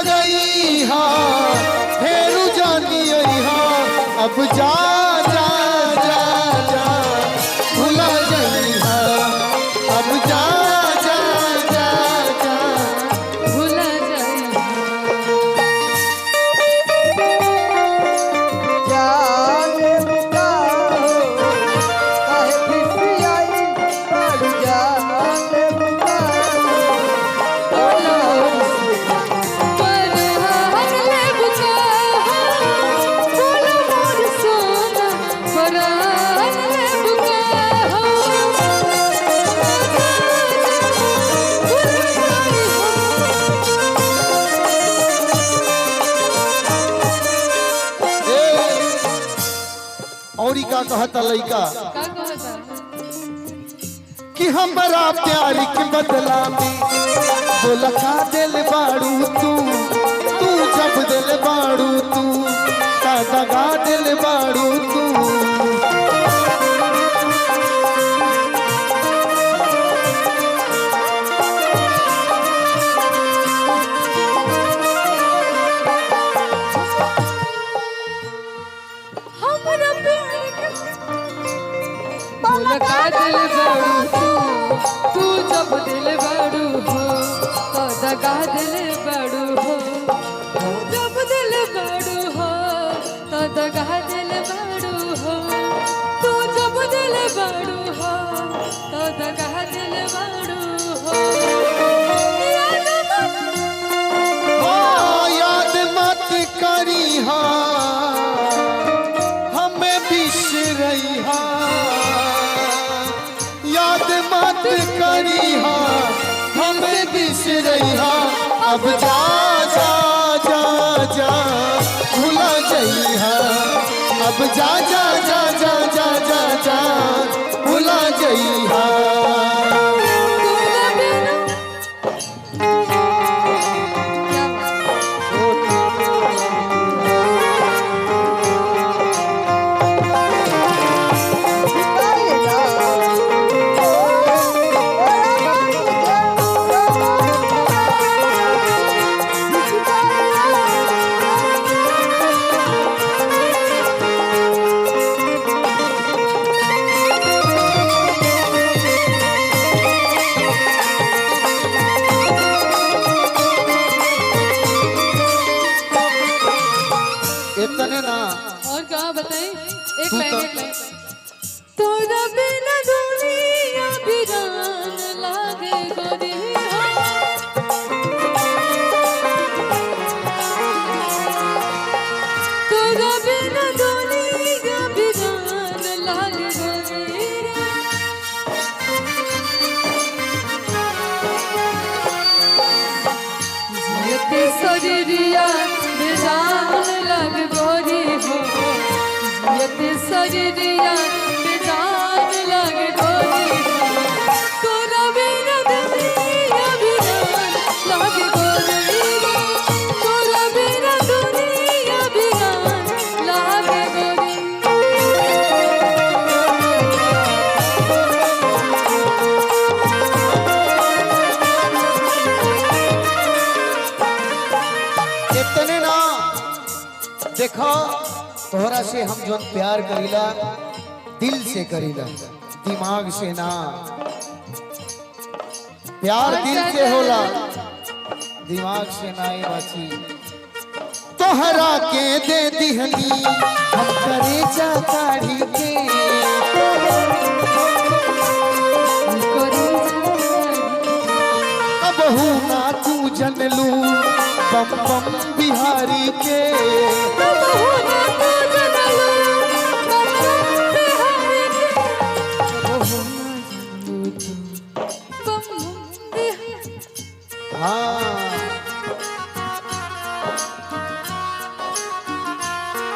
गई हाँ फेरू जानी हाँ अब जा जा जा जा भुला गई हाँ अब जा जा जा जा भुला जाई जाने बुका काहे फिर आई बाड़ू जाने बुका पर हार ले बुका बोला मोर सोना पर हार ले बुका औरी का कहता लइका का कहता कि हमारा प्यार के बदला में बोला का दिल बाड़ू तू तू जब दिल बाड़ू तू का दगा दिल बाड़ू तू हमरा प्यार के बोला का दिल बाड़ू तू जब दिल बाड़ू हो तो दगा दिल बाड़ू हो जब दिल बाड़ू हो तो दगा दिल बाड़ू हो तू जब दिल बाड़ू हो तो दगा दिल बाड़ू हो याद मत करी हाँ हमें बिसरई हाँ याद मत करी हाँ हमें बिसरई हाँ अब जा जा जा जा भुला जई हाँ अब जा जा जा जा जा जा जा भुला जई हाँ इतने ना और कहा बताई एक तू लाइन तो- एक लाइन तोरा बिना दुनिया वीरान लागे गोरी तोरा बिना दुनिया वीरान लागे गोरी जियते शरीरिया बेजान लग गोरी हो जियते शरीरिया बेजान लग गोरी हो तोरा बिना दुनिया वीरान लग गोरी हो तोरा बिना दुनिया वीरान लग गोरी इतने ना देखो तोहरा से हम जो प्यार करीला दिल से करीला दिमाग से ना प्यार दिल से होला दिमाग से ना ही बाची तोहरा के दे दिहनी हम करे जा काढ़ी के अब ना तू जनलू बम बम बिहारी के हाँ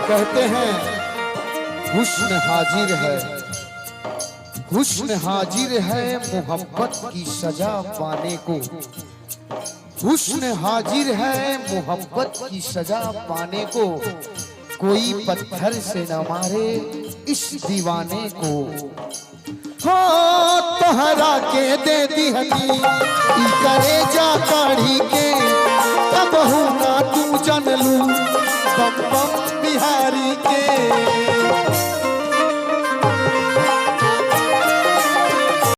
कहते हैं हुस्न हाजिर है हुस्न हाजिर है मोहब्बत की सजा पाने को हुस्न हाजिर है मोहब्बत की सजा पाने को कोई पत्थर से न मारे इस दीवाने को हो तोहरा के दे दिहनी ई करे जा काढ़ी के अब ना जानलू बम बम बिहारी के